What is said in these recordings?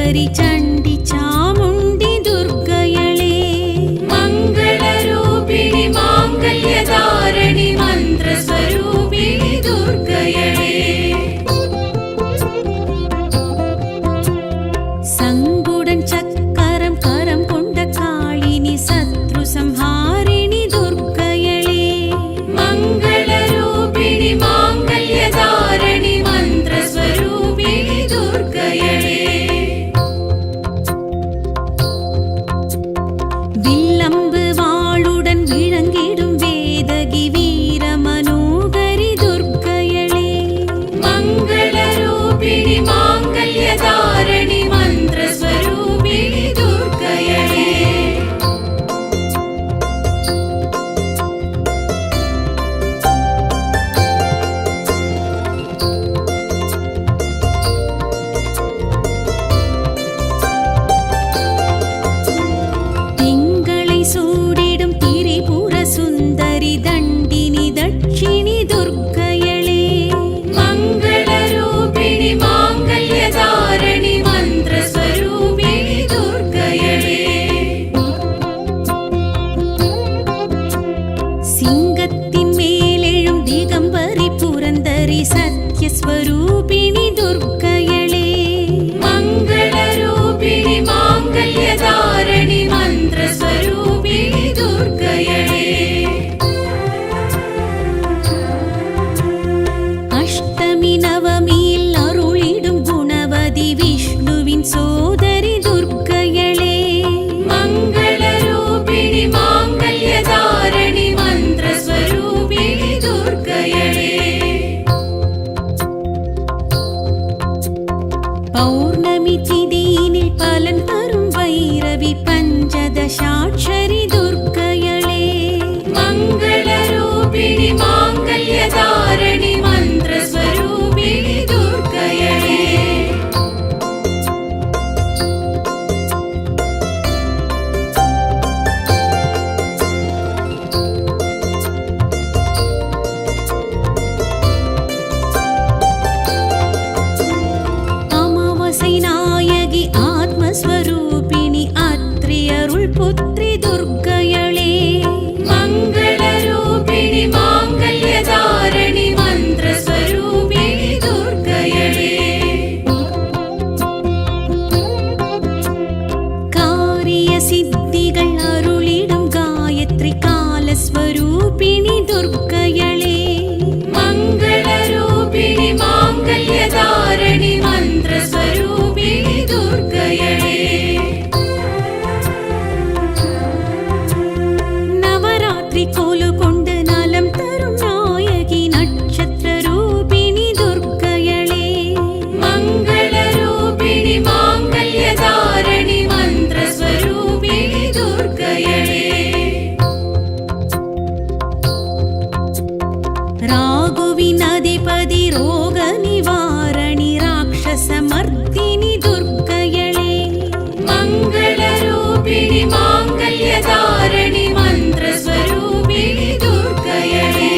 ईश्वरि चण्डि चामुण्डि दुर्गयळे मङ्गलरूपिणि माङ्गल्यधारिणि मन्त्रस्वरूपिणि दुर्गयळे सङ्गुडन् चक्करं करं कोण्ड काळिनि शत्रुसंहारिणि दुर्गयळे मङ्गलरूपिणि माङ्गल्यधारिणि मन्त्रस्वरूपिणि दुर्गयळे विल्लम्बु वाळुडन् विळङ्गिडुम् वेदगि वीरमनोहरि दुर्गयळे मङ्गलरूपिणि माङ्गल्यधारिणि मन्त्रस्वरूपिणि दुर्गयळे तिङ्गळै सूडिडुम् त्रिपुरसुन्दरि दण्डिनि दक्षिणि दुर्गयळे मङ्गलरूपिणि माङ्गल्यधारिणि मन्त्रस्वरूपिणि दुर्गयळे सिंहत्तिन् मेलेळुम् दिगम्बरि पुरन्दरि सत्यस्वरूपिणि दुर्गयळे मङ्गलरूपिणि माङ्गल्यधारिणि मन्त्रस्वरूपिणि दुर्गयळे अष्टमि नवमियिल् अरुळिडुम् गुणवति विष्णुविन् सोदरि दुर्गयळे मङ्गलरूपिणि माङ्गल्यधारिणि मन्त्रस्वरूपिणि दुर्गयळे पौर्णमि तिथियिनिल् फलं तरुम् भैरवि पञ्चदशाक्षरि दुर्गयळे मङ्गलरूपिणि माङ्गल्यधारिणि मन्त्रस्वरूपिणि दुर्गयळे अमावास्यै नायकि आत्मस्वरूपिणि अत्रि अरुळ् पुत्रि दुर्गयळे मङ्गलरूपिणि माङ्गल्यधारिणि मन्त्रस्वरूपिणि दुर्गयळे कार्यसिद्धिगळ् अरुळिडुम् गायत्रि कालस्वरूपिणि दुर्गयळे मङ्गलरूपिणि माङ्गल्यधारिणि मन्त्रस्वरूपिणि दुर्गयळे नवरात्रि कोलुकोण्ड नलं तरुम् नायकि नक्षत्ररूपिणि दुर्गयळे मङ्गलरूपिणि माङ्गल्यधारिणि मन्त्रस्वरूपिणि दुर्गयळे राघुविनधिपति रोगनिवारणि राक्षसमर्दिनि दुर्गयळे मङ्गलरूपिणि माङ्गल्यधारिणि मन्त्रस्वरूपिणि दुर्गयळे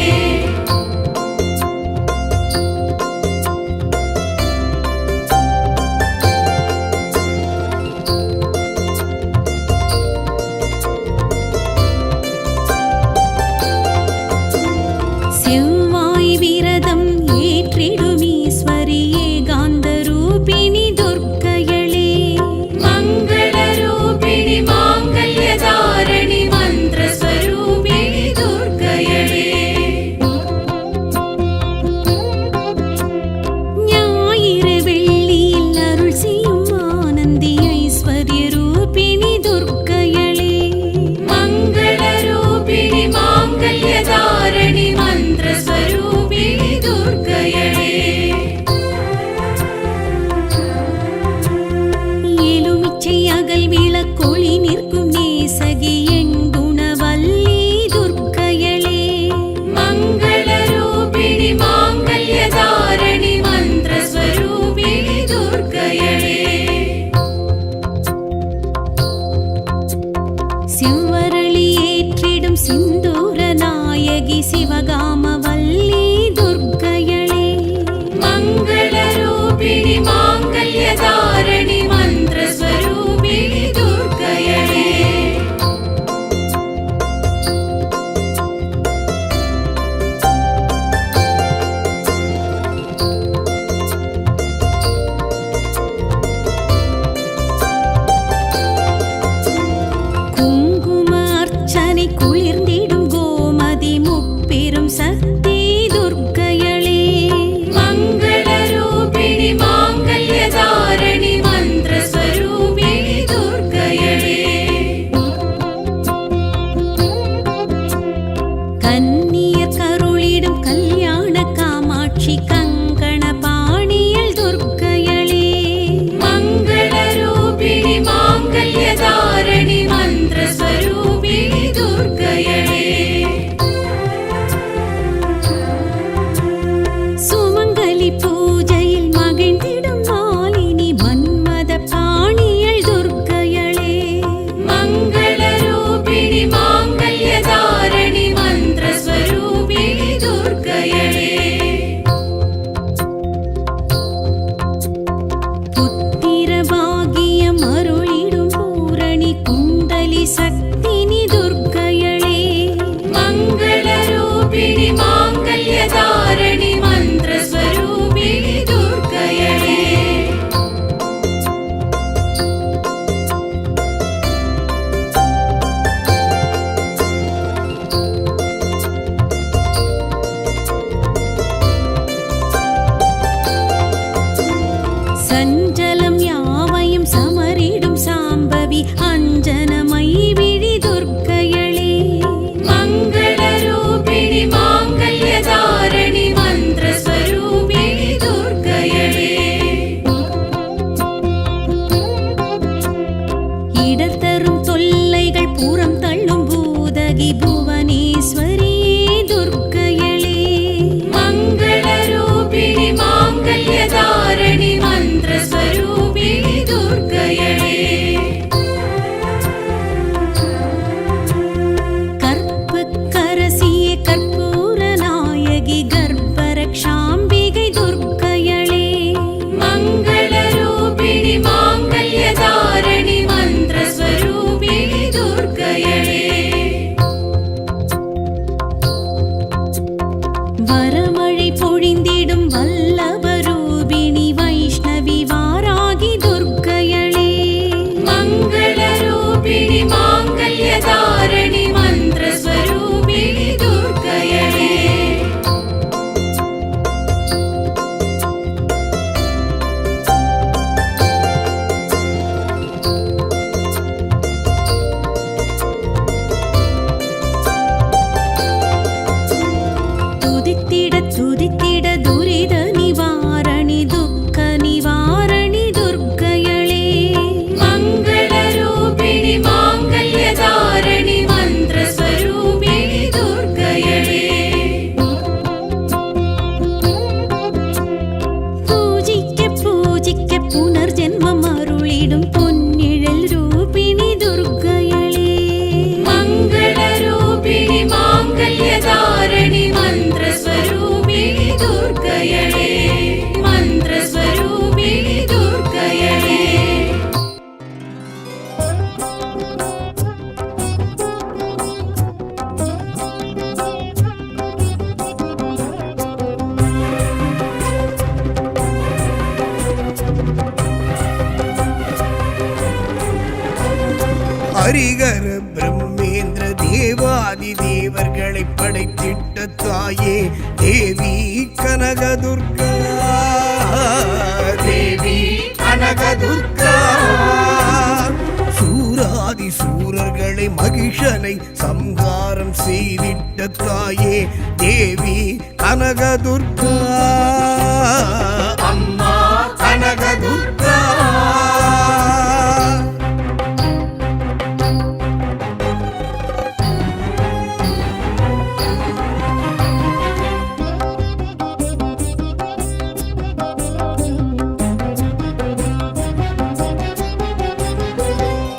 செவ்வாய் விரதம் ஏற்றிடும் ஈஸ்வரி ஏகாந்தரூபிணி துர்கயளே மங்களரூபிணி மாங்கல்யதாரிணி மந்திரஸ்வரூபிணி துர்கயளே ஞாயிறு வெள்ளியில் அருள் செய்யும் ஆனந்தி ஐஸ்வர்ய ரூபிணி துர்கயளே மங்களரூபிணி மாங்கல்யதாரிணி மந்திரஸ்வரூபிணி துர்கயளே எலுமிச்சை அகல் விளக்கொளி நிற்கும் நேசகி எண்குணவல்லி துர்கயளே மங்களரூபிணி மாங்கல்யதாரிணி மந்திரஸ்வரூபிணி துர்கயளே சிவரளி ஏற்றிடும் சிந்தூர நாயகி சிவகாமவல்லி துர்கயளே மங்களரூபிணி மாங்கல்யதாரிணி மந்திர சஞ்சலம் யாவையும் சமரிடும் சாம்பவி அஞ்சனமை விழி துர்க்கையளே மங்கள ரூபிணி மாங்கல்யதாரணி மந்திர ஸ்வரூபிணி துர்க்கையளே இடர் தரும் தொல்லைகள் புறம் தள்ளும் பூதகி புவனேஸ்வரியே துர்க்கையளே மங்கள ரூபிணி மாங்கல்யதாரணி மந்திர ஸ்வரூபிணி துர்க்கையளே கற்புக்கரசியே கற்பூர நாயகி கர்ப்பரக்ஷாம்பிகை துர்க்கையளே மங்கள ரூபிணி மாங்கல்யதாரணி மந்திர ஸ்வரூபிணி துர்க்கையளே வரமழை பொழிந்திடும் வல்லபரூபிணி வைஷ்ணவி வாராகி துர்க்கையளே மங்கள ரூபிணி மாங்கல்யதாரணி மந்திர ஸ்வரூபிணி துர்க்கையளே துதித்திட துரித நிவாரணி துக்க நிவாரணி துர்க்கையளே மங்கள ரூபிணி மாங்கல்யதாரணி மந்திர ஸ்வரூபிணி துர்க்கையளே பூஜிக்க புனர்ஜென்மம் அருளிடும் பொன்னிழல் ரூபிணி துர்க்கையளே மங்கள ரூபிணி மாங்கல்யதாரணி மந்திர ஸ்வரூபிணி துர்க்கையளே மந்திர ஸ்வரூபிணி துர்க்கையளே ஹரிகர பிரம்மேந்திர தேவாதி தேவர்களை படைத்திட்ட தாயே தேவி கனகதுர்கா தேவி கனகதுர்கா சூராதி சூரர்களை மகிஷனை சம்ஹாரம் செய்திட்ட தாயே தேவி கனகதுர்கா அம்மா கனகதுர்கா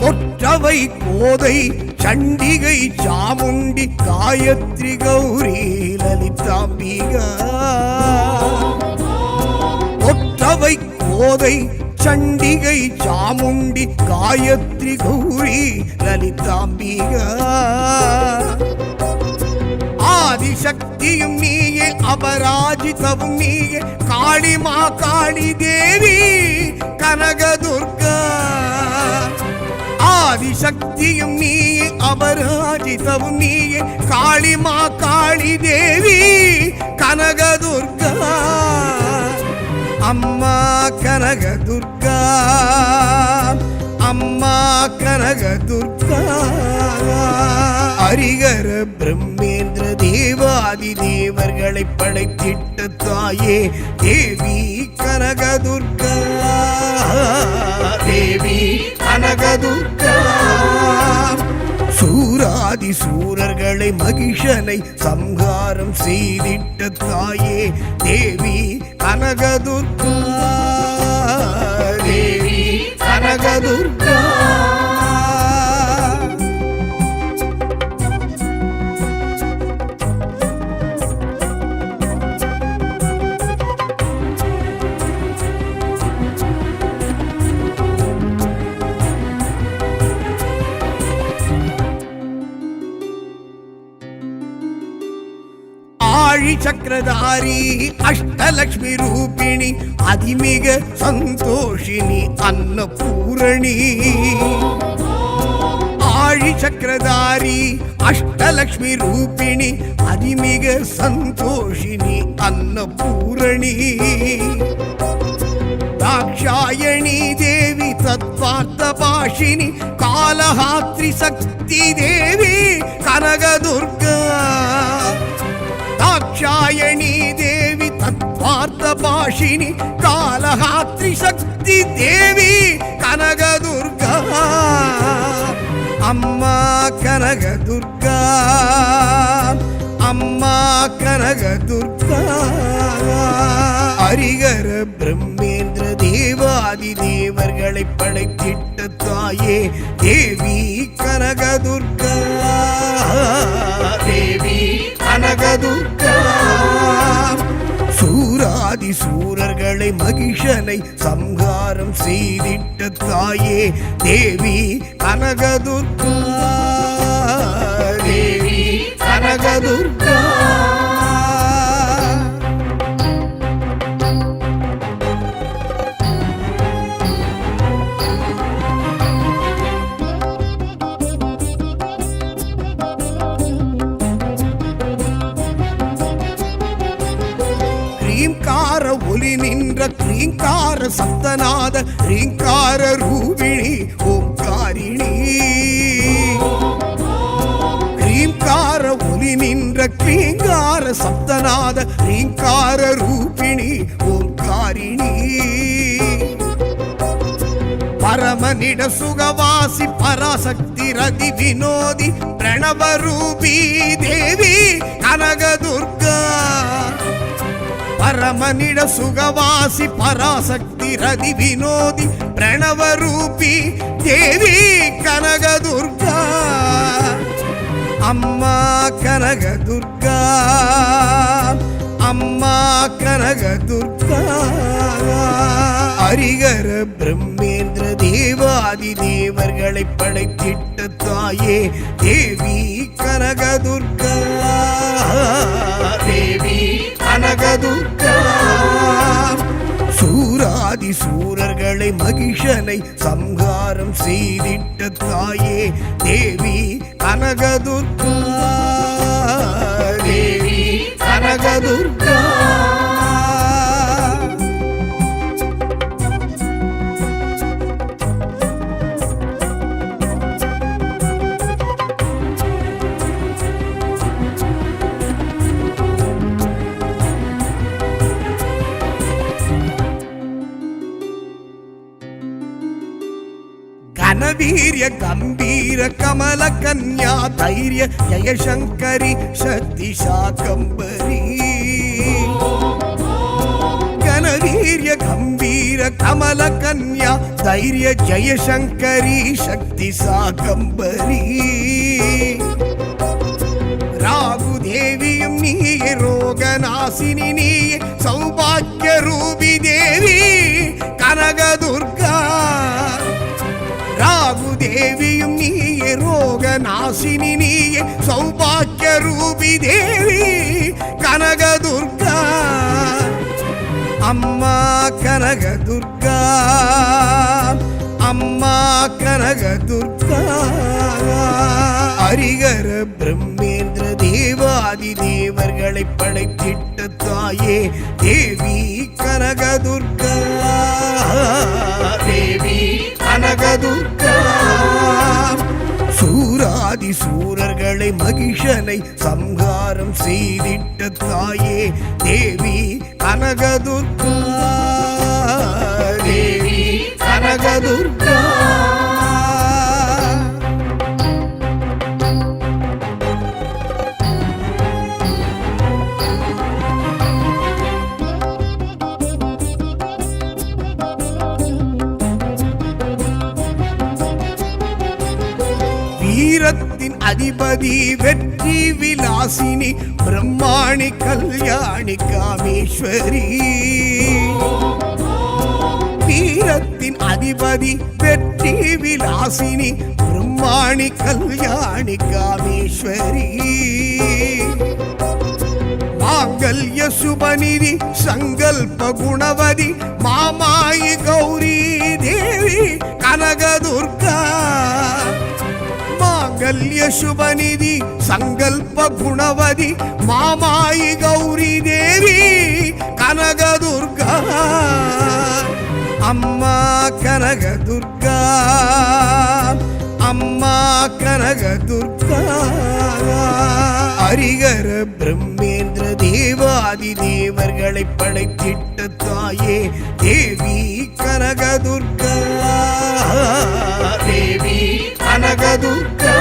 கொற்றவை கோதை சண்டிகை சாமுண்டி காயத்ரி கௌரி லலிதாம்பிகா கொற்றவை கோதை சண்டிகை சாமுண்டி காயத்ரி கௌரி லலிதாம்பிகா ஆதிசக்தியும் நீயே அபராஜிதவும் நீயே காளிமா காளி தேவி கனகதுர்கா ஆதிசக்தியும் நீயே அபராஜிதவும் நீயே காளிமா காளி தேவி கனகதுர்கா அம்மா கனகதுர்கா அம்மா கனகதுர்கா ஹரிகர பிரம்மேந்திர தேவாதி தேவர்களை படைத்திட்ட தாயே தேவி கனகதுர்கா தேவி கனகதுர்கா சூராதி சூரர்களை மகிஷனை சம்ஹாரம் செய்திட்ட தாயே தேவி கனகதுர்கா தேவி கனகதுர்கா ஆழி சக்கரதாரி அஷ்டலக்ஷ்மி ரூபிணி அதிமிக சந்தோஷினி அன்னபூரணி ஆழி சக்கரதாரி அஷ்டலக்ஷ்மி ரூபிணி அதிமிக சந்தோஷினி அன்னபூரணி दाक्षायणी देवी तत्त्वार्थभाषिणी कालहात्रि शक्ति देवी कनकदुर्गा दाक्षायणी देवी तत्त्वार्थभाषिणी कालहात्रि शक्ति देवी कनकदुर्गा अम्मा कनकदुर्गा अम्मा कनकदुर्गा हरिहर ब्रह्मेंद्र देवादि देवर्களை படைத்திட்ட தாயே தேவி கனகதுர்கா தேவி கனகதுர்கா சூராதி சூரர்களை மகிஷனை சம்ஹாரம் செய்திட்ட தாயே தேவி கனகதுர்கா தேவி கனகதுர்கா ஒலி நின்ற க்ரீங்கார சப்தநாத ரீங்கார ரூபிணி ஓம்காரிணி க்ரீங்கார ஒலி நின்ற க்ரீங்கார சப்தநாத ரீங்கார ரூபிணி ஓம்காரிணி பரமனிட சுகவாசி பராசக்தி ரதி வினோதி பிரணவரூபி தேவி கனகதுர்கா பரமனிட சுகவாசி பராசக்தி ரதி வினோதி பிரணவரூபி தேவி கனகதுர்கா அம்மா கனகதுர்கா அம்மா கனகதுர்கா ஹரிஹர பிரம்மேந்திர தேவாதி தேவர்களை படைத்திட்ட தாயே தேவி கனகதுர்கா தேவி கனகதுர்கா சூராதி சூரர்களை மகிஷனை சம்ஹாரம் செய்திட்ட தாயே தேவி கனகதுர்கா தேவி கனகதுர்கா वीर्य गंभीर कमल कन्या धैर्य जयशंकरी शक्ति शाकंबरी घनवीर्य गंभीर कमल कन्या धैर्य जयशंकरी शक्ति शाकंबरी राघुदेवियं नीये रोगनाशिनी नीये सौभाग्य रूपी देवी कनकदुर्गा राघुदेविயும் நீயே ரோகநாசினி நீயே சௌபாக்கிய ரூபி தேவி கனகதுர்கா அம்மா கனகதுர்கா அம்மா கனகதுர்கா ஹரிஹர பிரம்மேந்திர தேவாதி தேவர்களை படைத்திட்ட தாயே தேவி கனகதுர்கா தேவி கனகதுர்கா சூராதி சூரர்களை மகிஷனை சம்ஹாரம் செய்திட்ட தாயே தேவி கனகதுர்கா தேவி கனகதுர்கா வீரத்தின் அதிபதி வெற்றி விலாசினி பிரம்மாணி கல்யாணி காமேஸ்வரி வீரத்தின் அதிபதி வெற்றி விலாசினி பிரம்மாணி கல்யாணி காமேஸ்வரி மாங்கல்ய சுபநிதி சங்கல்ப குணவதி மாமாயி கௌரி தேவி கனகதுர்கா மாங்கல்ய சுபநிதி சங்கல்ப குணவதி மாமாயி கௌரி தேவி கனகதுர்கா அம்மா கனகதுர்கா, அம்மா கனகதுர்கா. ஹரிகர பிரம்மேந்திர தேவாதி தேவர்களை படைத்திட்ட தாயே தேவி கனகதுர்கா, தேவி கனகதுர்கா.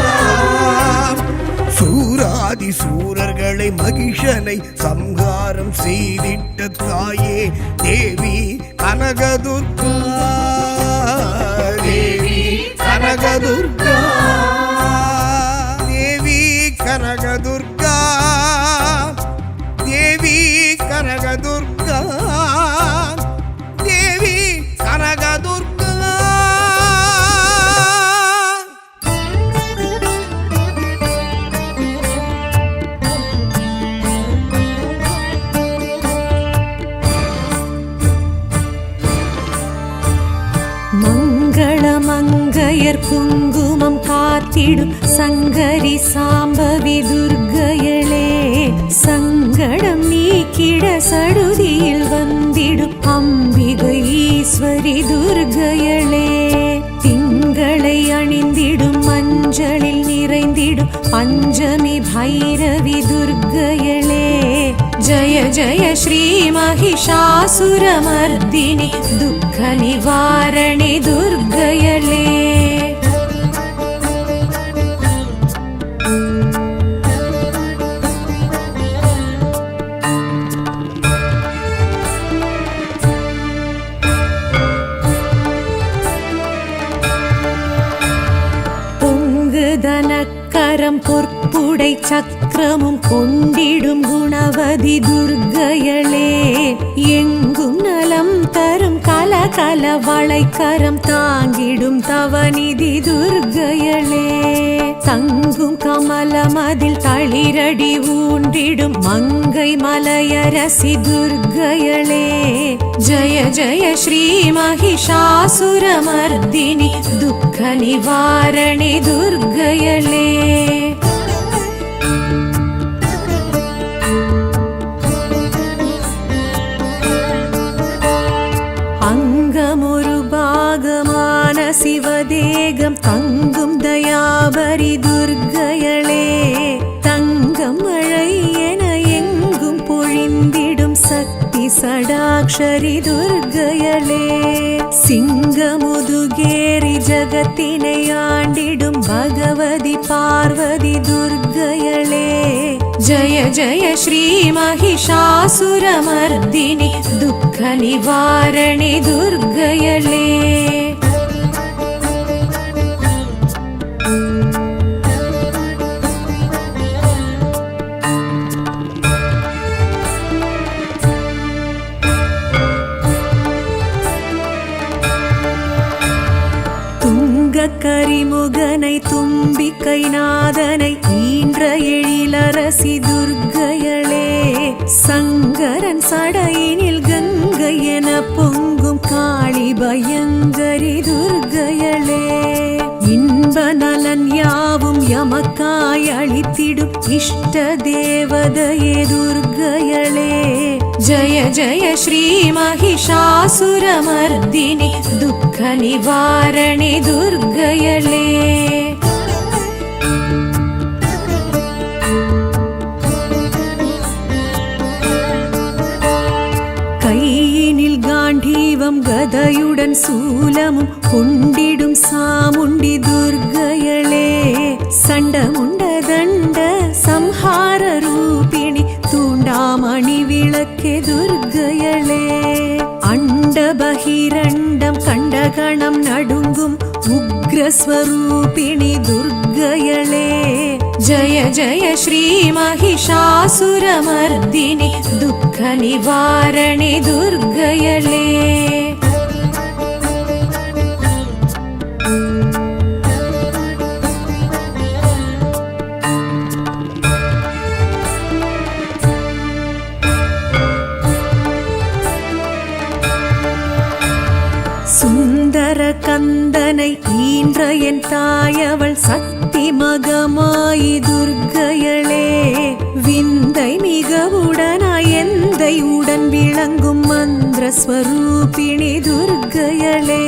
சூராதி சூரர்களை மகிஷனை சம்ஹாரம் செய்திட்ட தாயே தேவி கனகதுர்கா, தேவி கனகதுர்கா, தேவி கனகதுர்கா, தேவி கனகதுர்கா, தேவி கனகதுர்கா. மங்களமங்கையர் குங்குமம் காத்திடும் சங்கரி சாம்பவி துர்க்கையளே, சங்கடம் நீக்கிட சடுதியில் வந்திடும் அம்பிகை ஈஸ்வரி துர்க்கையளே, திங்களை அணிந்திடும் மஞ்சளில் நிறைந்திடும் பஞ்சமி பைரவி துர்க்கையளே, ஜய ஜய ஸ்ரீ மகிஷாசுரமர்தினி துக்க நிவாரணி துர்க்கையளே. பொங்குதனக்கரம் பொற்புடை சக்கரமும் கொண்டிடும் குணவதி துர்க்கையளே, எங்கும் நலம் தரும் கலகல வளைக்கரம் தாங்கிடும் தவநிதி துர்க்கையளே, தங்கும் கமலமதில் தளிரடி ஊன்றிடும் மங்கை மலையரசி துர்க்கையளே, ஜய ஜய ஸ்ரீ மகிஷாசுரமர்தினி துக்க நிவாரணி துர்க்கையளே. அங்கமொரு பாகமான சிவதேகம் தங்கும் தயாபரி துர்க்கையளே, தங்கம் மழை என எங்கும் பொழிந்திடும் சக்தி சடாக்ஷரி துர்க்கையளே, சிங்கமுதுகேரி ஜகத்தினை ஆண்டிடும் பகவதி பார்வதி துர்க்கையளே, ஜய ஜய ஸ்ரீ மகிஷாசுரமர்தினி துக்க நிவாரணி துர்க்கையளே. கரிமுகனை தும்பிக்கை நாதனை ஈன்ற எழிலரசி துர்க்கையளே, சங்கரன் சடையினில் கங்கை என பொங்கும் காளி பயங்கரி துர்க்கையளே, இன்ப நலன் யாவும் எமக்காய் அளித்திடும் இஷ்ட தேவதையே துர்க்கையளே, ஜய ஜய ஸ்ரீ மகிஷாசுரமர்தினி துக்க நிவாரணி துர்க்கையளே. கையினில் காண்டீவம் கதையுடன் சூலமும் கொண்டிடும் சாமுண்டி துர்க்கையளே, சண்டமுண்ட தண்ட சம்ஹார ரூபிணி தூண்டாமணி விளக்கே துர்க்கையளே, அண்ட பகிரண்டம் கண்டகணம் நடுங்கும் உக்ரஸ்வரூபிணி துர்க்கையளே, ஜய ஜய ஸ்ரீ மகிஷாசுரமர்தினி துக்க நிவாரணி துர்க்கையளே. சுந்தர கந்த கந்தனை ஈன்ற என் தாயவள் சக்தி மகமாயி துர்க்கையளே விந்தை மிகவுடனாய் எந்தை உடன் விளங்கும் மந்திர ஸ்வரூபிணி துர்க்கையளே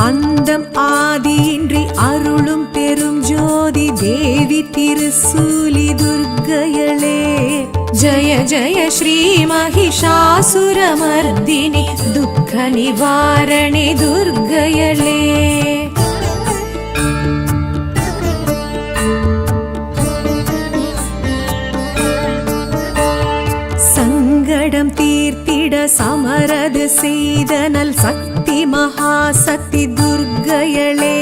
அந்தம் ஆதியின்றி அருளும் பெரும் ஜோதி தேவி திருசூலி துர்க்கையளே ஜய ஜய ஸ்ரீ மகிஷாசுரமர்தினி துக்க நிவாரணி துர்க்கையளே சங்கடம் தீர்த்திட சமரது செய்தனல் சக்தி மகாசக்தி துர்க்கையளே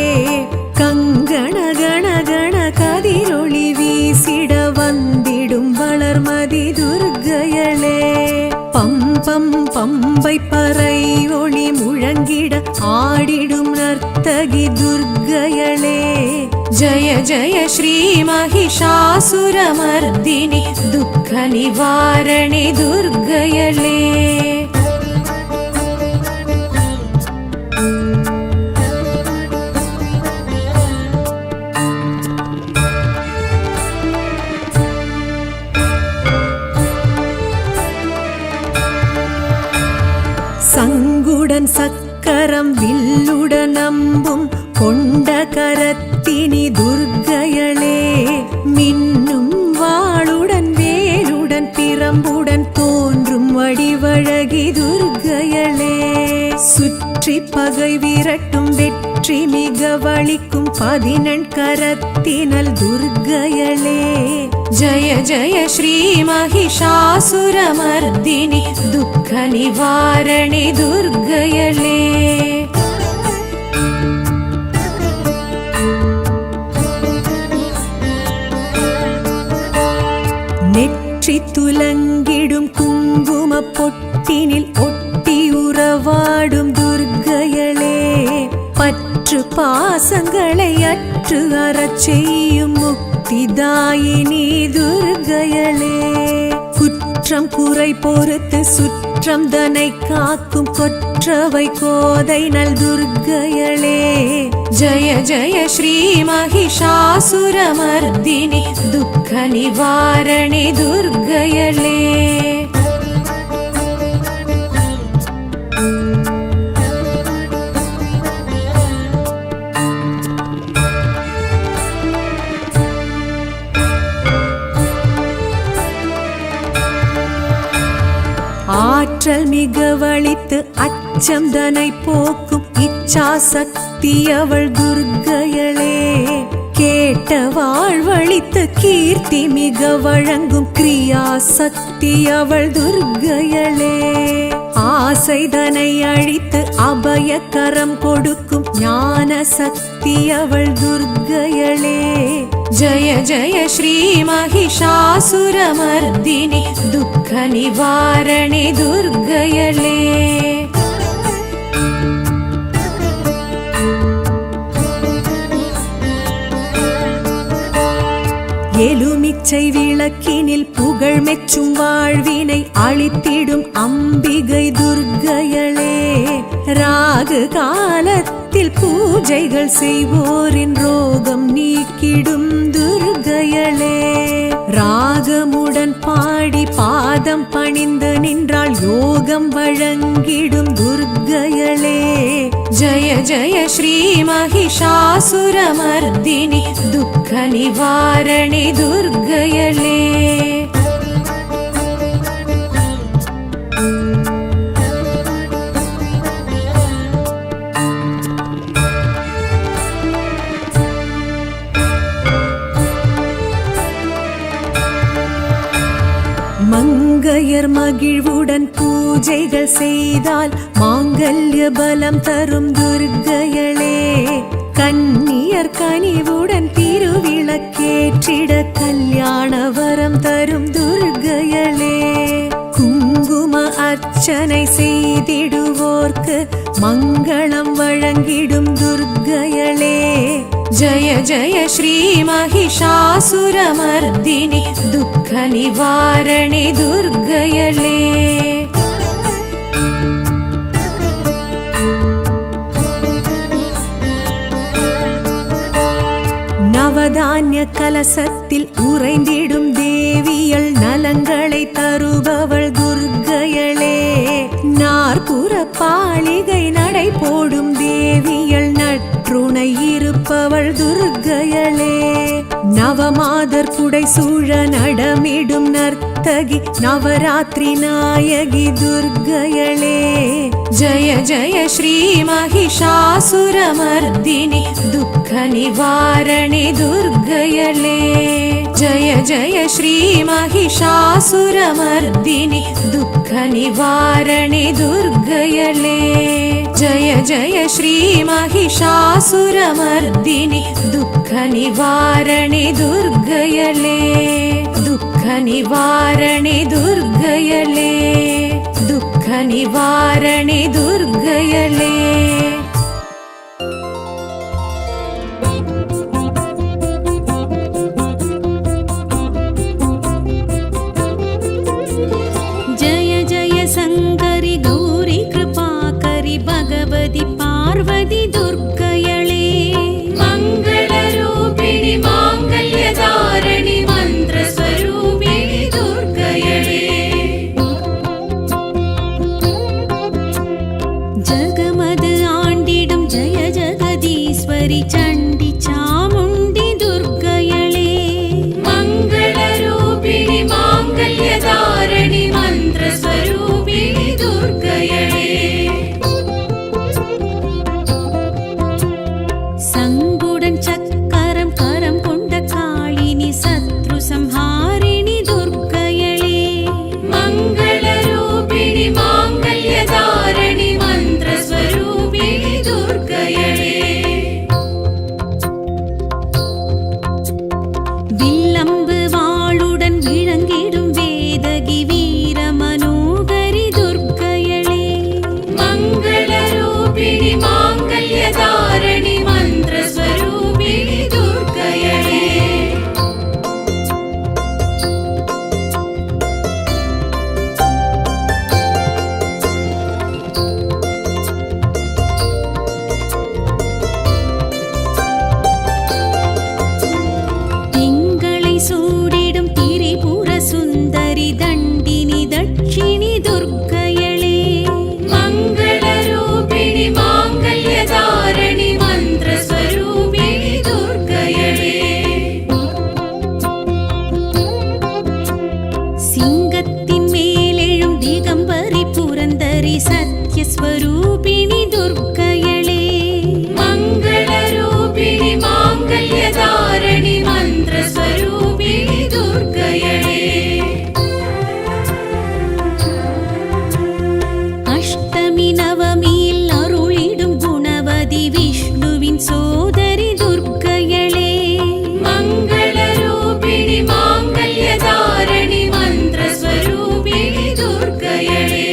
கங்கண கண கண கதிரொளி வீசிட வந்திடும் வளர்மதி துர்க்கையளே பம்பம் பம்பை பறை ஒளி முழங்கிட ஆடிடும் நர்த்தகி துர்க்கையளே ஜய ஜய ஸ்ரீ மகிஷாசுரமர்தினி துக்க நிவாரணி துர்க்கையளே சங்குடன் சக்கரம் வில்லுடன் அம்பும் கொண்ட கரத்தினி துர்க்கையளே மின்னும் வாளுடன் வேலுடன் பிரம்புடன் தோன்றும் வடிவழகி துர்க்கையளே சுற்றி பகை விரட்டும் வெற்றி மிக வலிக்கும் 14 கரத்தினல் துர்க்கையளே ஜய ஜய ஸ்ரீ மகிஷாசுரமர்தினி துக்க நிவாரணி துர்க்கையளே நெற்றி துலங்கிடும் குங்கும பொட்டினில் ஒட்டி உறவாடும் துர்க்கையளே பற்று பாசங்களை அற்று அறச் செய்யும் முக்திதாயினி துர்க்கையளே குற்றம் குறை பொறுத்து சுற்றம் தனை காக்கும் கொற்றவை கோதை நல் துர்க்கையளே ஜய ஜய ஸ்ரீ மகிஷாசுரமர்தினி துக்க நிவாரணி துர்க்கையளே ஆற்றல் மிக வலித்து அச்சம் தனை போக்கும் இச்சா சக்தி அவள் துர்க்கையளே கேட்ட வாழ்வழித்து கீர்த்தி மிக வழங்கும் கிரியா சக்தி அவள் துர்க்கையளே ஆசை தனை அழித்து அபய கரம் கொடுக்கும் ஞான சக்தி அவள் துர்க்கையளே ஜய ஜய ஸ்ரீ மகிஷாசுரமர்தினி துக்க நிவாரணி துர்க்கையளே எலுமிச்சை விளக்கினில் புகழ் மெச்சும் வாழ்வினை அளித்திடும் அம்பிகை துர்க்கையளே ராகு காலத்தில் பூஜைகள் செய்வோரின் ரோகம் நீக்கிடும் துர்க்கையளே ராகமுடன் பாடி பாதம் பணிந்து நின்றால் யோகம் வழங்கிடும் துர்க்கையளே ஜய ஜய ஸ்ரீ மகிஷாசுரமர்தினி துக்க நிவாரணி துர்க்கையளே மங்கையர் மகிழ்வுடன் பூஜைகள் செய்தால் மாங்கல்ய பலம் தரும் துர்க்கையளே கன்னியர் கனிவுடன் திருவிளக்கேற்றிட கல்யாண வரம் தரும் துர்க்கையளே குங்கும அர்ச்சனை செய்திடுவோர்க்கு மங்களம் வழங்கிடும் துர்க்கையளே ஜய ஜய ஸ்ரீ மகிஷாசுரமர்தினி துக்க நிவாரணி துர்க்கையளே நவதானிய கலசத்தில் உறைந்திடும் தேவியள் நலங்களை தருபவள் துர்க்கையளே. நாற்புற பாளிகை நடை போடும் தேவியள் நற்றுணை இருப்பவள் துர்க்கையளே. நவமாதர் புடை சூழ நடமிடும் நர்த்தகி நவராத்திரி நாயகி துர்க்கையளே. ஜய ஜய ஸ்ரீ மகிஷாசுரமர்தினி துக்க நிவாரணி துர்க்கையளே. ஜய ஜய ஸ்ரீ மகிஷாசுரமர்தினி துக்க நிவாரணி துர்க்கையளே. ஜய ஜய ஸ்ரீ மகிஷாசுரமர்தினி துக்க நிவாரணி துர்க்கையளே. துக்க நிவாரணி துர்க்கையளே. துக்க நிவாரணி துர்க்கையளே. जय जय शङ्करि गौरी कृपाकरि भगवति पार्वती दुर्गयळे. मङ्गलरूपिणि माङ्गल्यधारिणि मन्त्रस्वरूपिणि दुर्गयळे. जगमद आण्डिडुं जय जगदीश्वरि चण्डि चामुण्डि दुर्गयळे. मङ्गलरूपिणि माङ्गल्यधारिणि मन्त्रस्वरूपिणि दुर्गयळे. சங்குடன் சக்கரம் கரம் கொண்ட காளினி சத்ரு சம்ஹாரிணி துர்க்கையளே. மங்களரூபிணி மாங்கல்யதாரிணி மந்திரஸ்வரூபிணி துர்க்கையளே. வில்லம்பு வாளுடன் விளங்கிடும் வேதகி வீர மனோகரி துர்க்கையளே. மங்களரூபிணி மாங்கல்யதாரிணி மந்திரஸ்வரூபிணி துர்க்கையளே. திங்களை சூடிடும் திரிபுர சுந்தரி தண்டினி தட்சிணி துர்க்கையளே. மங்களரூபிணி மாங்கல்யதாரிணி மந்திரஸ்வரூபிணி துர்க்கையளே. சிங்கத்தின் மேலெழும் திகம்பரி புரந்தரி சத்யஸ்வரூபிணி துர்க்கையளே. மங்களரூபிணி மாங்கல்யதாரிணி மந்திரஸ்வரூபிணி துர்க்கையளே. அஷ்டமி நவமியில் அருளிடும் குணவதி விஷ்ணுவின் சோதரி துர்க்கையளே. மங்களரூபிணி மாங்கல்யதாரிணி மந்திரஸ்வரூபிணி துர்க்கையளே.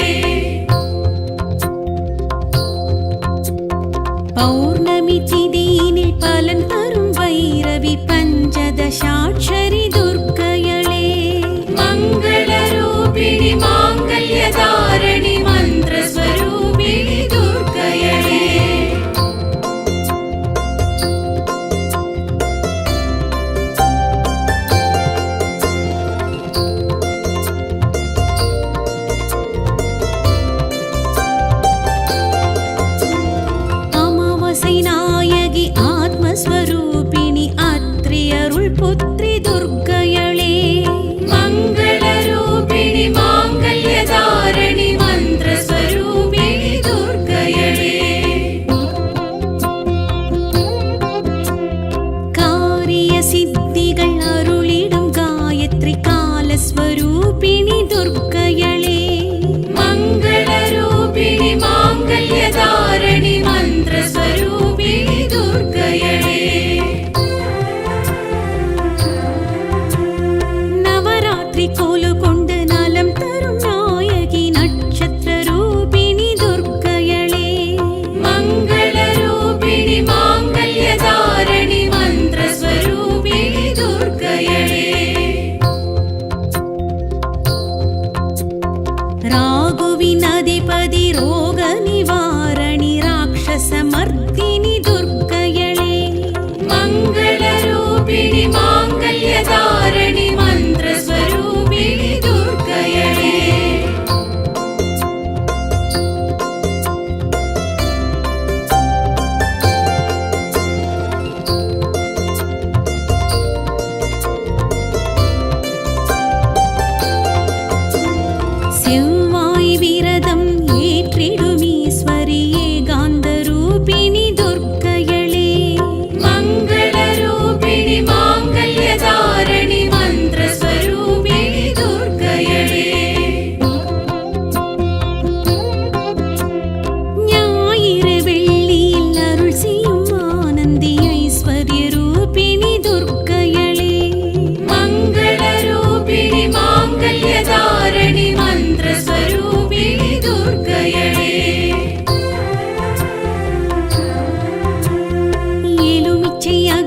பௌர்ணமி திதியினில் பலன் தரும் வைரவி பஞ்சதசாட்சரி துர்க்கையளே. மங்களரூபிணி மாங்கல்யதாரிணி மந்திரஸ்வரூபிணி துர்க்கையளே. அமாவாசை நாயகி ஆத்மஸ்வரூபிணி அத்ரி அருள் புத்ரி துர்க்கையளே.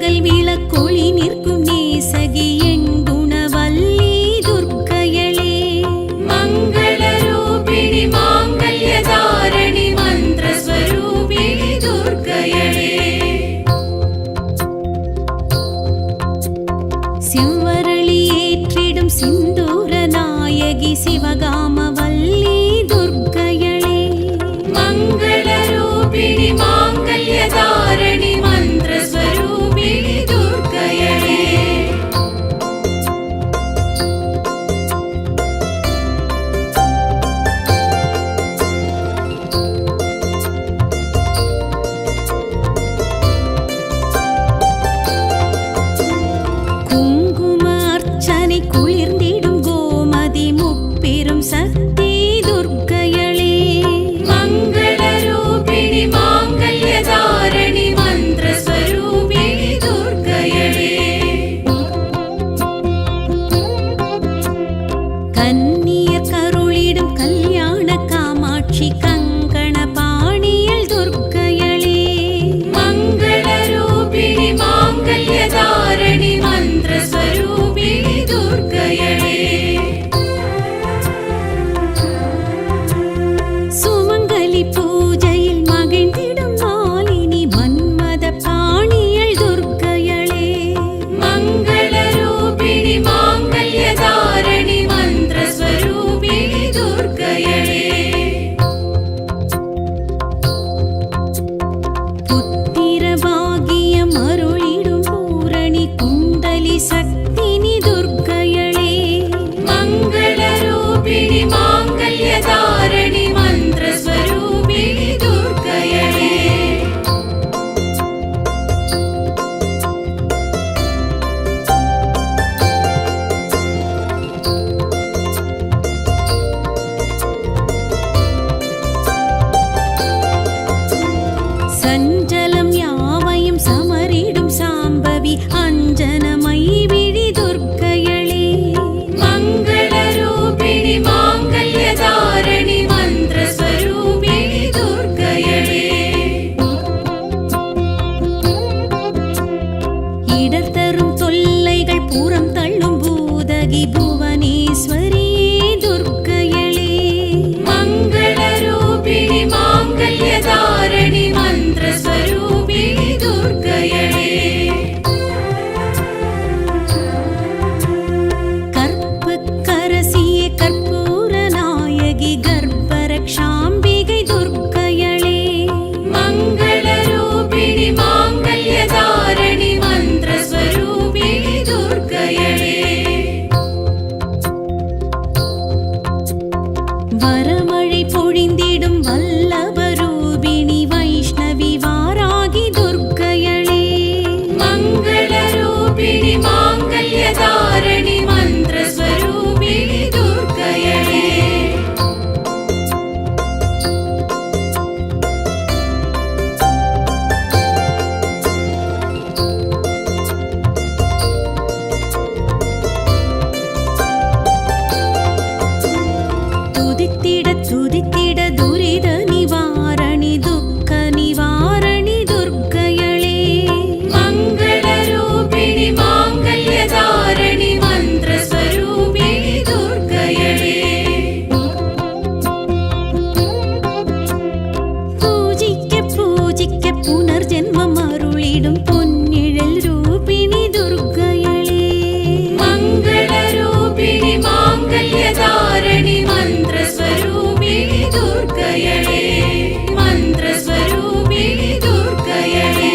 கூந்தல் விளக்கொளி நிற்கும் நேசகி எண்குணவல்லி துர்க்கையளே மங்கள ரூபிணி மாங்கல்யதாரணி மந்திரஸ்வரூபிணி துர்க்கையளே செவ்வரளி ஏற்றிடும் சிந்தூர நாயகி சிவகாமவல்லி துர்க்கையளே மங்கள ரூபிணி மாங்கல்யதாரணி மந்திரஸ்வரூபிணி துர்க்கையளே குங்கும அர்ச்சனை குளிர்ந்திடும் கோமதி முப்பெரும் சக்தி துர்க்கையளே மங்கள ரூபிணி மாங்கல்யதாரணி மந்திரஸ்வரூபிணி துர்க்கையளே கன்னியர் கருளிடும் கல்யாண காமாட்சி கங்கண பாணியல் துர்க்கையளே மங்கள ரூபிணி மாங்கல்யதாரணி மந்திரஸ்வரூபிணி துர்க்கையளே சுமங்கலி பூஜையில் மகிழ்ந்திடும் மாலினி மன்மத பாணியல் துர்க்கையளே மங்கள ரூபிணி மாங்கல்யதாரணி மந்திரஸ்வரூபிணி துர்க்கையளே புத்திர பாகியம் அருளிடும் பூரணி குண்டலி சக்தினி துர்க்கையளே மங்கள ரூபிணி மாங்கல்யதாரணி மந்திரஸ்வரூபிணி துர்க்கையளே சஞ்சலம் யாவையும் சமரிடும் சாம்பவி அஞ்சனமை விழி துர்க்கையளே மங்கள ரூபிணி மாங்கல்யதாரணி மந்திரஸ்வரூபிணி துர்க்கையளே இடர்தரும் தொல்லைகள் புறம் தள்ளும் பூதகி புவனேஸ்வரியே துர்க்கையளே மங்கள ரூபிணி மாங்கல்யதாரணி மந்திரஸ்வரூபிணி துர்க்கையளே கற்புக்கரசியே கற்பூர நாயகி கர்ப்பரக்ஷாம்பிகை துர்க்கையளே மங்கள ரூபிணி மாங்கல்யதாரணி மந்திரஸ்வரூபிணி துர்க்கையளே வரமழை பொழிந்திடும் வல்லபரூபிணி வைஷ்ணவி வாராகி துர்க்கையளே மங்கள ரூபிணி மாங்கல்யதாரணி மந்திரஸ்வரூபிணி துர்க்கையளே துதித்திட துதித்திட துரித நிவாரணி துக்க நிவாரணி துர்க்கையளே மங்கள ரூபிணி மாங்கல்யதாரணி மந்திரஸ்வரூபிணி துர்க்கையளே பூஜிக்க பூஜிக்க புனர்ஜென்மம் அருளிடும் பொன்னிழல் ரூபிணி துர்க்கையளே மங்கள ரூபிணி மாங்கல்யதாரணி மந்திரஸ்வரூபிணி துர்க்கையளே மந்திரஸ்வரூபிணி துர்க்கையளே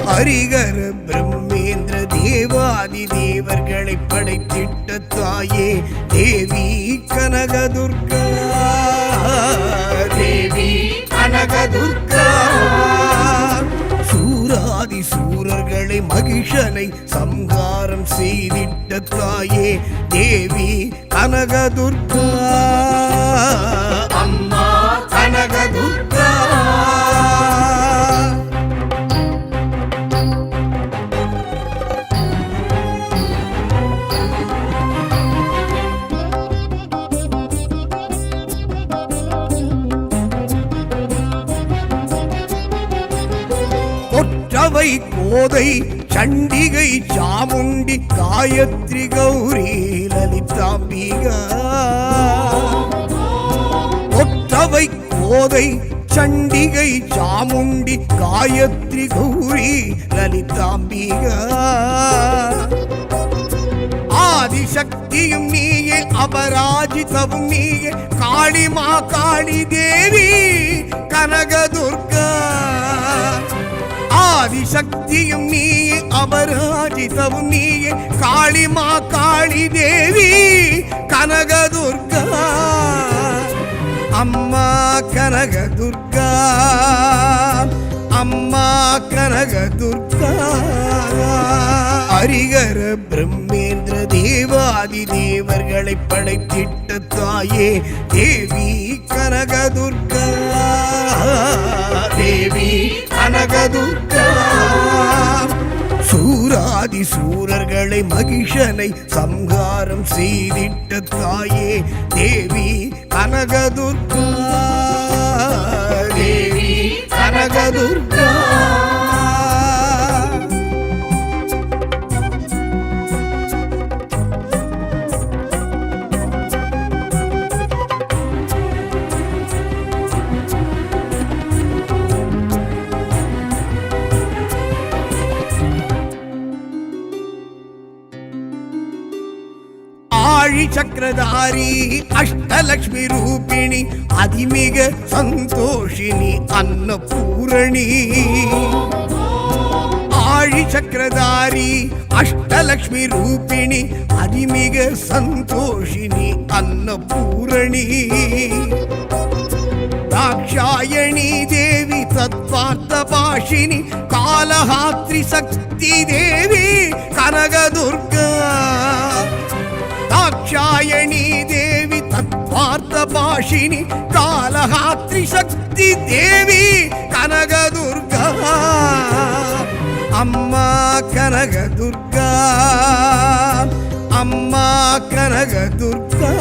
ஹரிகர பிரம்மேந்திர தேவாதி தேவர்களை படைத்திட்ட தாயே தேவி கனகதுர்கா தேவி கனகதுர்கா சூராதி சூரர்களை மகிஷனை சம்ஹாரம் செய்திட்ட தாயே தேவி கனகதுர்கா அம்மா கனகதுர்கா ஒற்றவை கோதை சண்டிகை சாமுண்டி காயத்ரி கௌரி லலிதாம்பிகா ஒற்றவை கோதை சண்டிகை சாமுண்டி காயத்ரி கௌரி லலிதாம்பிகா ஆதிசக்தியும் நீயே அபராஜிதவும் நீயே காளிமா காளி தேவி கனகதுர்கா ஆதிசக்தியும் நீயே அபராஜிதவும் நீயே காளிமா காளி தேவி கனகதுர்கா அம்மா கனகதுர்கா அம்மா கனகதுர்கா ஹரிஹர பிரம்மேந்திர தேவாதி தேவர்களை படைத்திட்ட தாயே தேவி கனகதுர்கா தேவி கனகதுர்கா சூராதி சூரர்களை மகிஷனை சம்ஹாரம் செய்திட்ட தாயே தேவி கனகதுர்கா தேவி கனகதுர்கா சக்கரதாரி அஷ்டலக்ஷ்மி ரூபிணி அதிமிக சந்தோஷினி அன்னபூரணி ஆழி சக்கரதாரி அஷ்டலக்ஷ்மி ரூபிணி அதிமிக சந்தோஷினி அன்னபூரணி தாக்ஷாயணி தேவி தத்வார்த்த பாஷினி காலஹாத்ரி சக்தி தேவி கனகதுர்கா தாக்ஷாயணி தேவி தத்வார்த்த பாஷினி காலஹாத்ரி சக்தி தேவி கனகதுர்கா அம்மா கனகதுர்கா அம்மா கனகதுர்கா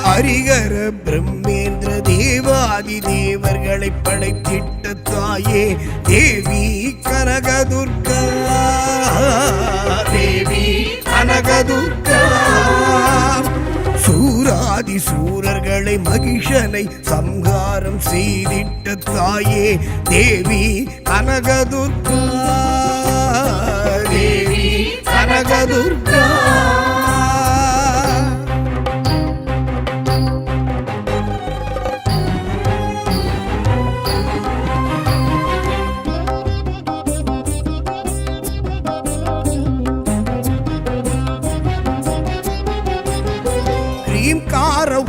ஹரிஹர பிரம்மேந்திர தேவாதி தேவர்களை படைத்திட்ட தாயே தேவி கனகதுர்கா தேவி கனகதுர்கா சூராதி சூரர்களை மகிஷனை சம்ஹாரம் செய்திட்ட தாயே தேவி கனகதுர்கா தேவி கனகதுர்கா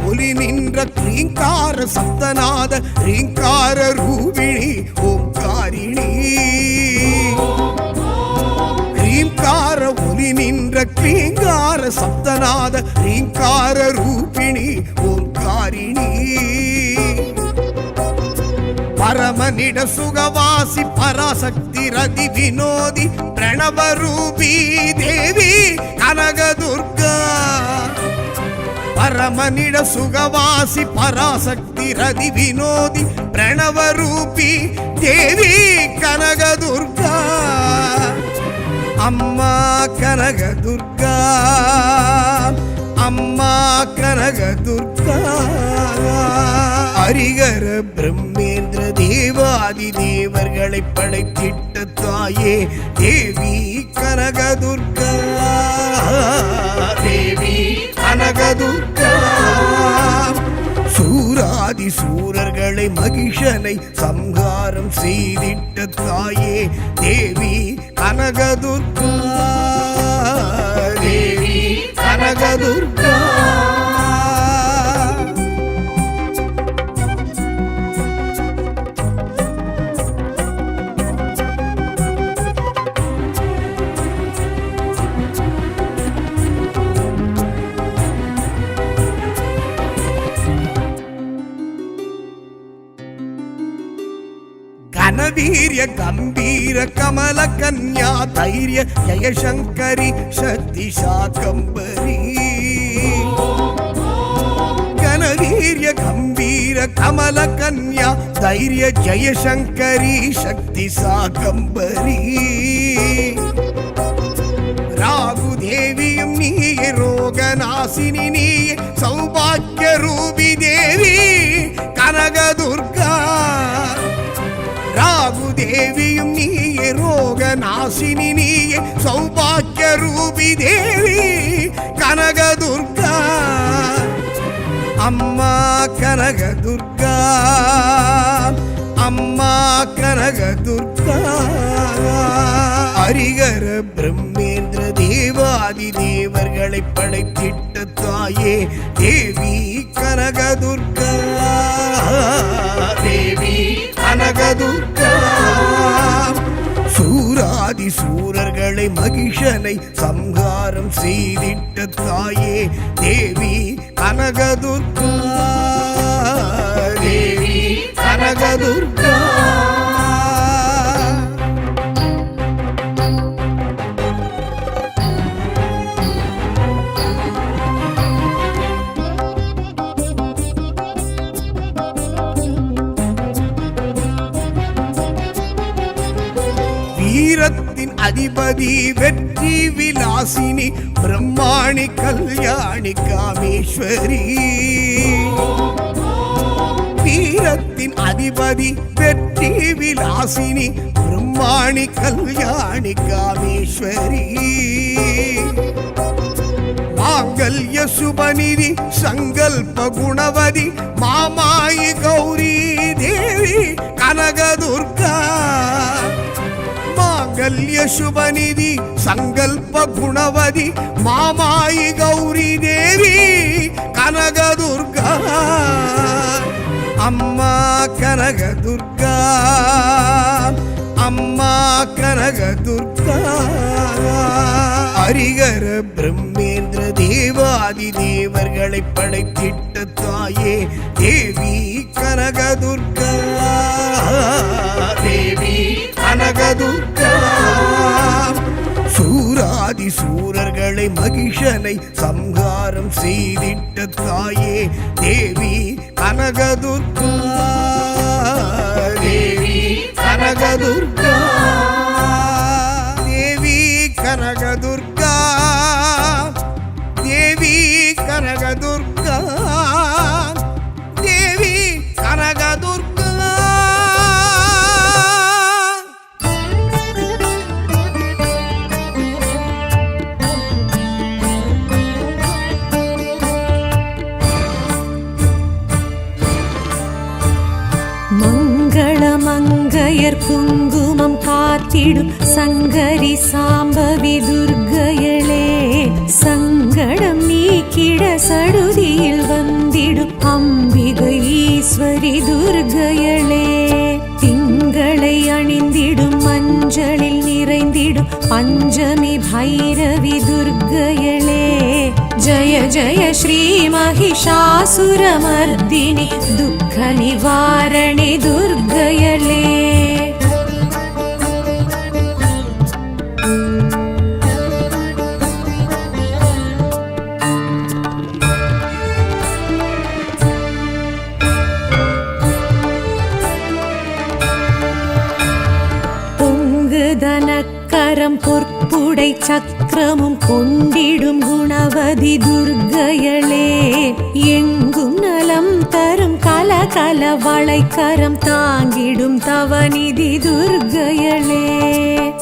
ஒலி நின்ற கிரீங்கார சப்தநாத ரீங்கார ரூபிணி ஓம்காரிணி கிரீங்கார ஒலி நின்ற கிரீங்கார சப்தநாத ரீங்கார ரூபிணி ஓம்காரிணி பரமனிட சுகவாசி பராசக்தி ரதி வினோதி பிரணவரூபி தேவி கனகதுர்கா பரமனிட சுகவாசி பராசக்தி ரதி வினோதி பிரணவரூபி தேவி கனகதுர்கா அம்மா கனகதுர்கா அம்மா கனகதுர்கா ஹரிஹர பிரம்மேந்திர தேவாதி தேவர்களை படைத்திட்ட தாயே தேவி கனகதுர்கா தேவி கனகதுர்கா சூராதி சூரர்களை மகிஷனை சம்ஹாரம் செய்திட்ட தாயே தேவி கனகதுர்கா தேவி கனகதுர்கா ಘನವೀರ್ಯ ಗಂಭೀರ ಕಮಲ ಕನ್ಯಾ ಧೈರ್ಯ ಜಯಶಂಕರಿ ಶಕ್ತಿ ಶಾಕಂಬರಿ ಘನವೀರ್ಯ ಗಂಭೀರ கமல கன்யா தைரிய ஜெயசங்கரி சக்தி சாகம்பரி ராகு தேவியும் நீயே ரோகநாசினி நீயே சௌபாக்கிய ரூபி தேவி கனகதுர்கா ராகு தேவியும் நீயே ரோகநாசினி நீயே சௌபாக்கிய ரூபி தேவி கனகதுர்கா அம்மா கனகதுர்கா அம்மா கனகதுர்கா ஹரிகர பிரம்மேந்திர தேவாதி தேவர்களை படைத்திட்ட தாயே தேவி கனகதுர்கா தேவி கனகதுர்கா சூராதி சூரர்களை மகிஷனை சம்ஹாரம் செய்திட்ட தாயே தேவி கனகதுர்கா தேவி கனகதுர்கா வீரத்தின் அதிபதி வெற்றி விலாசினி பிரம்மாணி கல்யாணி காமேஸ்வரி வீரத்தின் அதிபதி வெற்றி விலாசினி பிரம்மாணி கல்யாணி காமேஸ்வரி மாங்கல்ய சுபநிதி சங்கல்ப குணவதி மாமாயி கௌரி தேவி கனகதுர்கா மாங்கல்ய சுபநிதி சங்கல்ப குணவதி மாமாயி கௌரி தேவி கனகதுர்கா அம்மா கனகதுர்கா அம்மா கனகதுர்கா ஹரிகர பிரம்மேந்திர தேவாதி தேவர்களை படைத்திட்ட தாயே தேவி கனகதுர்கா தேவி கனகதுர்கா சூராதி சூரர்களை மகிஷனை சம்ஹாரம் செய்திட்ட தாயே தேவி கனகதுர்கா தேவி கனகதுர்கா தேவி கனகதுர்கா தேவி கனகதுர்கா தேவி கனகதுர்கா மங்களமங்கையர் குங்குமம் காத்திடும் சங்கரி சாம்பவி துர்க்கையளே சங்கடம் நீக்கிட சடுதியில் வந்திடும் அம்பிகை ஈஸ்வரி துர்க்கையளே திங்களை அணிந்திடும் மஞ்சளில் நிறைந்திடும் பஞ்சமி பைரவி துர்க்கையளே ஜய ஜய ஸ்ரீ महिषासुरमर्दिनि दुःख निवारणे दुर्गयले பொங்குதனக்கரம் பொற்புடை சக்கரமும் கொண்டிடும் குணவதி துர்க்கையளே எங்கும் நலம் தரும் கலகல வளைக்கரம் தாங்கிடும் தவநிதி துர்க்கையளே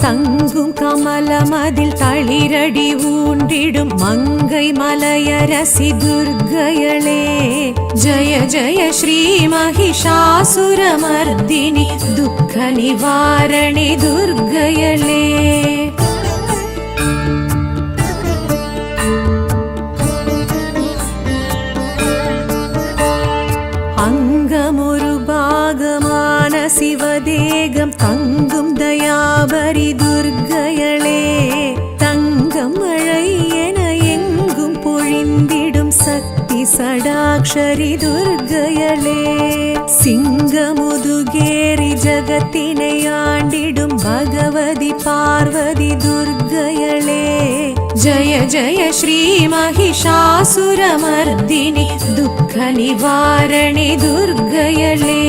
தங்கும் கமலமதில் தளிரடி ஊண்டிடும் மங்கை மலையரசி துர்க்கையளே ஜய ஜய ஸ்ரீ महिषासुरमर्दिनि दुःख निवारणे दुर्गयले அங்கமொரு பாகமான சிவதேகம் தங்கும் தயாபரி துர்க்கையளே தங்கம் மழை என எங்கும் பொழிந்திடும் சக்தி சடாக்ஷரி துர்க்கையளே சிங்கமுதுகேரி ஜகத்தினை ஆண்டிடும் பகவதி பார்வதி துர்க்கையளே जय जय श्री महिषासुरमर्दिनि दुःख निवारणे दुर्गयले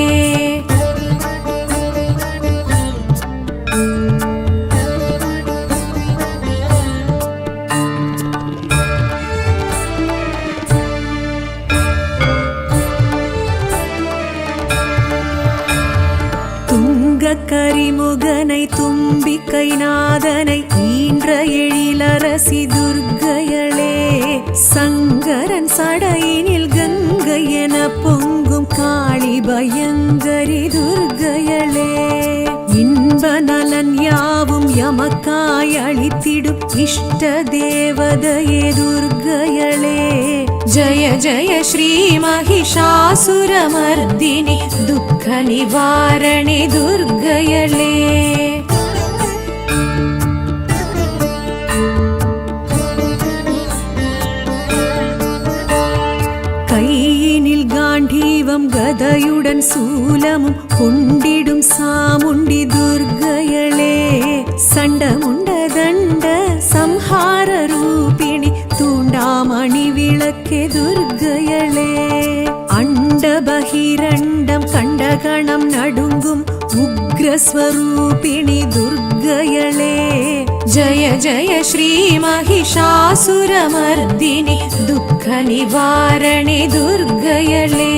கரிமுகனை தும்பிக்கை நாதனை ஈன்ற எழிலரசி துர்க்கையளே சங்கரன் சடையினில் கங்கை என பொங்கும் காளி பயங்கரி துர்க்கையளே இன்ப நலன் யாவும் எமக்காய் அளித்திடும் இஷ்ட தேவதையே துர்க்கையளே जय जय श्री महिषासुरमर्दिनि दुःख निवारणे दुर्गयले கையினில் காண்டீவம் கதையுடன் சூலமும் கொண்டிடும் சாமுண்டி துர்க்கையளே சண்டமுண்ட தண்ட சம்ஹார ரூபிணி தூண்டாமணி விளக்கே துர்க்கையளே அண்ட பகிரண்டம் கண்டகணம் நடுங்கும் உக்ரஸ்வரூபிணி துர்க்கையளே जय जय श्री महिषासुरमर्दिनि दुःख निवारणे दुर्गयले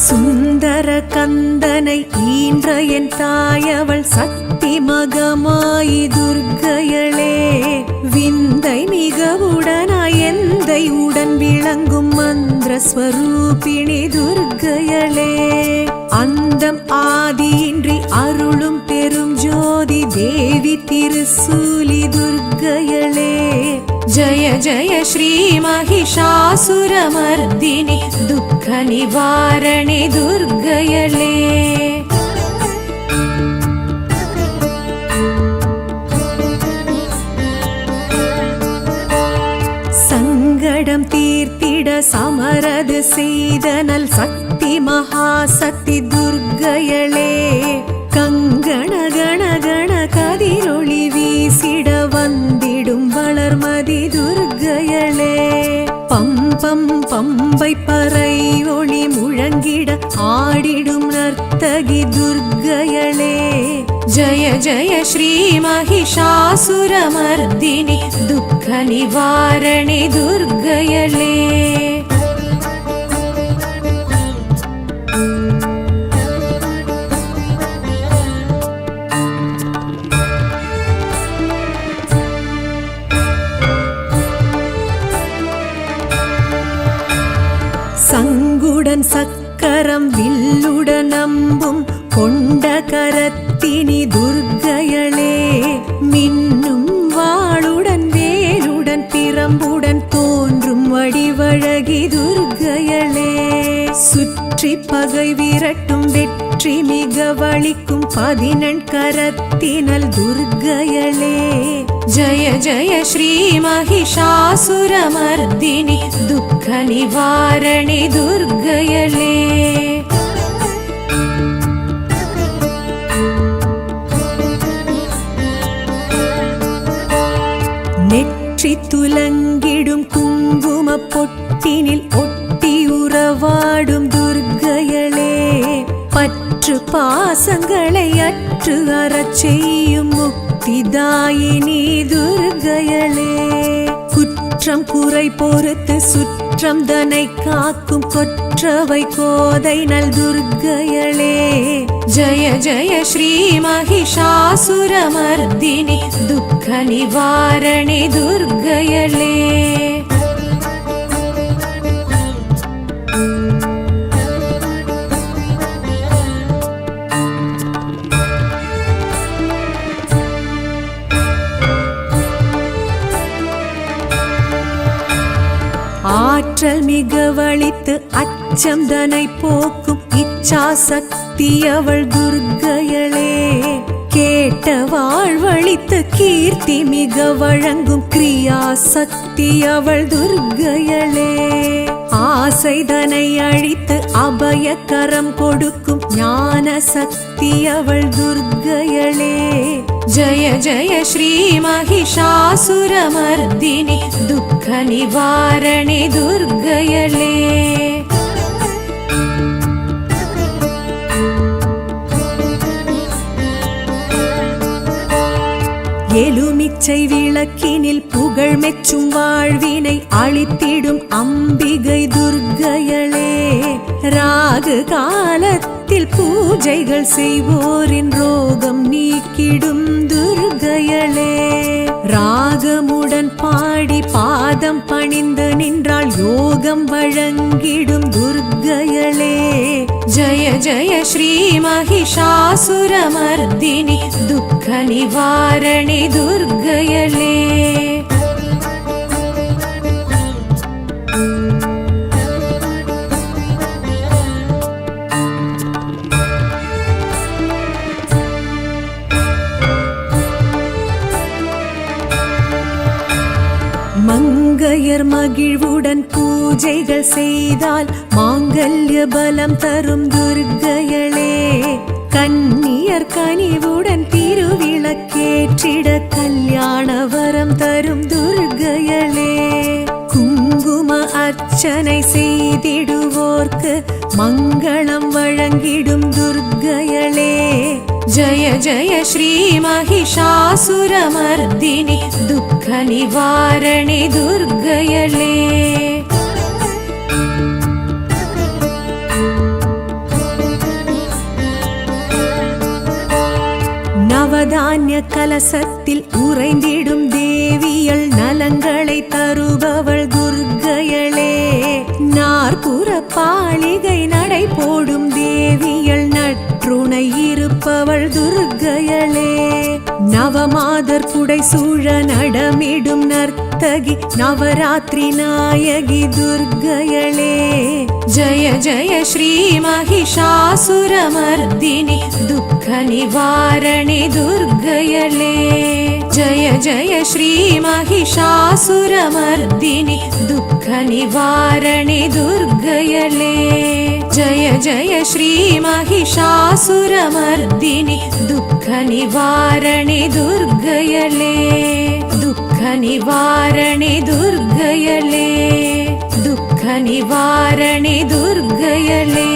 சுந்தர கந்தனை ஈன்ற என் தாயவள் சக்தி மகமாயி துர்க்கையளே விந்தை மிகவுடனாய் எந்தை உடன் விளங்கும் மந்திர ஸ்வரூபிணி துர்க்கையளே அந்தம் ஆதியின்றி அருளும் பெரும் ஜோதி தேவி திருசூலி துர்க்கையளே जय जय श्री महिषासुरमर्दिनि दुःख निवारणे दुर्गयले சங்கடம் தீர்த்திட சமரது செய்தனல் சக்தி மகாசக்தி துர்க்கையளே கங்கண கண கண கதிரொளி வீசிட வந்திடும் வளர்மதி துர்க்கையளே பம்பம் பம்பை பறை ஒளி முழங்கிட ஆடிடும் நர்த்தகி துர்க்கையளே जय जय श्री महिषासुरमर्दिनि दुःख निवारणे दुर्गयले சங்குடன் சக்கரம் வில்லுடன் அம்பும் கொண்ட கரத்தினி துர்க்கையளே மின்னும் வாளுடன் வேலுடன் பிரம்புடன் தோன்றும் வடிவழகி துர்க்கையளே சுற்றி பகை விரட்டும் வெற்றி மிக வலிக்கும் 14 கரத்தினல் துர்க்கையளே जय जय श्री महिषासुरमर्दिनि दुःख निवारणे दुर्गयले நெற்றி துலங்கிடும் குங்கும பொட்டினில் ஒட்டி உறவாடும் துர்க்கையளே பற்று பாசங்களை அற்று அறச் செய்யும் முக்திதாயினி துர்க்கையளே குற்றம் குறை பொறுத்து சுற்றம் தனை காக்கும் கொற்றவை கோதை நல் துர்க்கையளே जय जय श्री महिषासुरमर्दिनि दुःख निवारणे दुर्गयले ஆற்றல் மிக வலித்து அச்சம் தனை போக்கும் இச்சா சக்தி அவள் துர்க்கையளே கேட்ட வாழ்வழித்து கீர்த்தி மிக வழங்கும் கிரியா சக்தி அவள் துர்க்கையளே. ஆசைதனை அழித்து அபயக்கரம் கொடுக்கும் ஞான சக்தி அவள் துர்க்கையளே. ஜய ஜய ஸ்ரீ மகிஷாசுரமர்தினி துக்க நிவாரணி துர்க்கையளே. எலுமிச்சை விளக்கினில் புகழ் மெச்சும் வாழ்வினை அளித்திடும் அம்பிகை துர்க்கையளே. ராகு காலத்தில் பூஜைகள் செய்வோரின் ரோகம் நீக்கிடும் துர்க்கையளே. ராகமுடன் பாடி பாதம் பணிந்து நின்றால் யோகம் வழங்கிடும் துர்க்கையளே. ஜய ஜய ஸ்ரீ மகிஷாசுரமர்தினி துக்க நிவாரணி துர்க்கையளே. மங்கையர் மகிழ்வுடன் பூஜைகள் செய்தால் மாங்கல்ய பலம் தரும் துர்க்கையளே. கன்னியர் கனிவுடன் திருவிளக்கேற்றிட கல்யாண வரம் தரும் துர்க்கையளே. குங்கும அர்ச்சனை செய்திடுவோர்க்கு மங்களம் வழங்கிடும் துர்க்கையளே. ஜய ஜய ஸ்ரீ மகிஷாசுரமர்தினி துக்க நிவாரணி துர்க்கையளே. நவதானிய கலசத்தில் உறைந்திடும் தேவியள் நலங்களை தருபவள் துர்க்கையளே. நாற்புற பாளிகை நடை போடும் தேவியள் நற்றுணை இருப்பவள் துர்க்கையளே. நவமாதர் புடை சூழ நடமிடும் நர்த்தகி நவராத்திரி நாயகி துர்க்கையளே. ஜய ஜய ஸ்ரீ மகிஷாசுரமர்தினி துக்க நிவாரணி துர்க்கையளே. ஜய ஜய ஸ்ரீ மகிஷாசுரமர்தினி துக்க நிவாரணி துர்க்கையளே. ஜய ஜய ஸ்ரீ மகிஷாசுரமர்தினி துக்க நிவாரணி துர்க்கையளே. துக்க நிவாரணி துர்க்கையளே. துக்க நிவாரணி துர்க்கையளே.